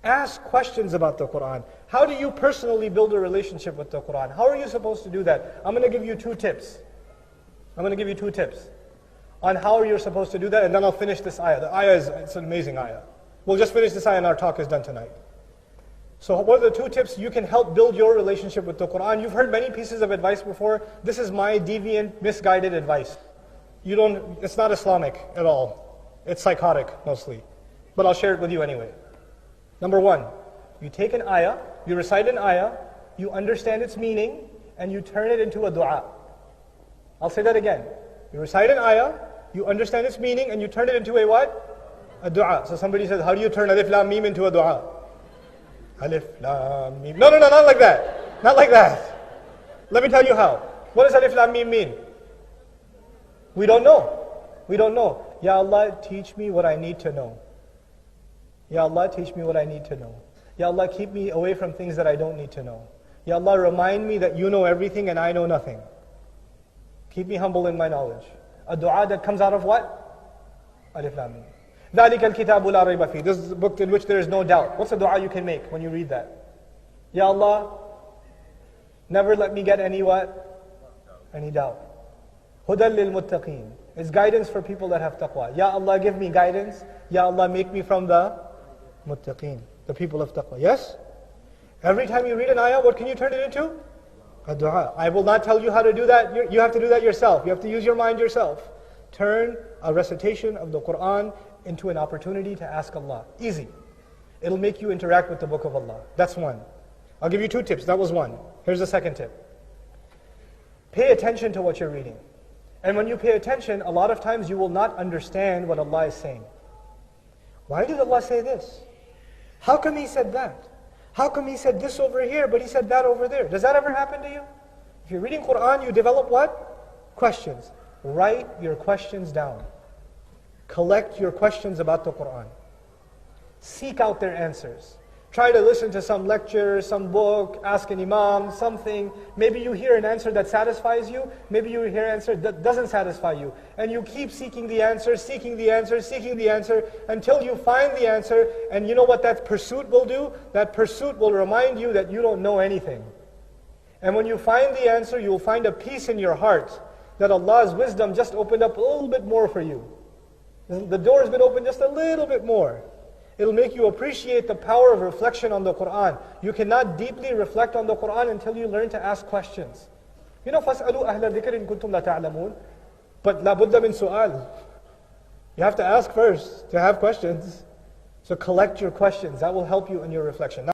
Ask questions about the Qur'an. How do you personally build a relationship with the Qur'an? How are you supposed to do that? I'm going to give you 2 tips. I'm going to give you 2 tips on how you're supposed to do that, and then I'll finish this ayah. The ayah it's an amazing ayah. We'll just finish this ayah and our talk is done tonight. So what are the 2 tips you can help build your relationship with the Qur'an? You've heard many pieces of advice before. This is my deviant, misguided advice. It's not Islamic at all. It's psychotic mostly. But I'll share it with you anyway. Number 1, you take an ayah, you recite an ayah, you understand its meaning, and you turn it into a dua. I'll say that again. You recite an ayah, you understand its meaning, and you turn it into a what? A dua. So somebody says, how do you turn alif lam mim into a dua? Alif lam mim. No, not like that. Not like that. Let me tell you how. What does alif lam mim mean? We don't know. We don't know. Ya Allah, teach me what I need to know. Ya Allah, teach me what I need to know. Ya Allah, keep me away from things that I don't need to know. Ya Allah, remind me that you know everything and I know nothing. Keep me humble in my knowledge. A dua that comes out of what? Alif Lam Mim. ذَلِكَ الْكِتَابُ لَا رَيْبَ فِيهِ. This is a book in which there is no doubt. What's a dua you can make when you read that? Ya Allah, never let me get any what? Any doubt. هُدًى لِلْمُتَّقِينَ. It's guidance for people that have taqwa. Ya Allah, give me guidance. Ya Allah, make me from the muttaqeen, the people of taqwa. Yes? Every time you read an ayah, what can you turn it into? A dua. I will not tell you how to do that. You have to do that yourself. You have to use your mind yourself. Turn a recitation of the Qur'an into an opportunity to ask Allah. Easy. It'll make you interact with the book of Allah. That's 1. I'll give you 2 tips. That was 1. Here's the 2nd tip. Pay attention to what you're reading. And when you pay attention, a lot of times you will not understand what Allah is saying. Why did Allah say this? How come He said that? How come He said this over here, but He said that over there? Does that ever happen to you? If you're reading Qur'an, you develop what? Questions. Write your questions down. Collect your questions about the Qur'an. Seek out their answers. Try to listen to some lecture, some book, ask an imam, something. Maybe you hear an answer that satisfies you. Maybe you hear an answer that doesn't satisfy you. And you keep seeking the answer, seeking the answer, seeking the answer, until you find the answer. And you know what that pursuit will do? That pursuit will remind you that you don't know anything. And when you find the answer, you will find a peace in your heart that Allah's wisdom just opened up a little bit more for you. The door has been opened just a little bit more. It'll make you appreciate the power of reflection on the Qur'an. You cannot deeply reflect on the Qur'an until you learn to ask questions. You know, فَاسْأَلُوا أَهْلَ الذِّكْرِ إِن كُنْتُمْ لَا تَعْلَمُونَ. But لَا بُدَّ مِن سُؤَالٍ. You have to ask first to have questions. So collect your questions. That will help you in your reflection.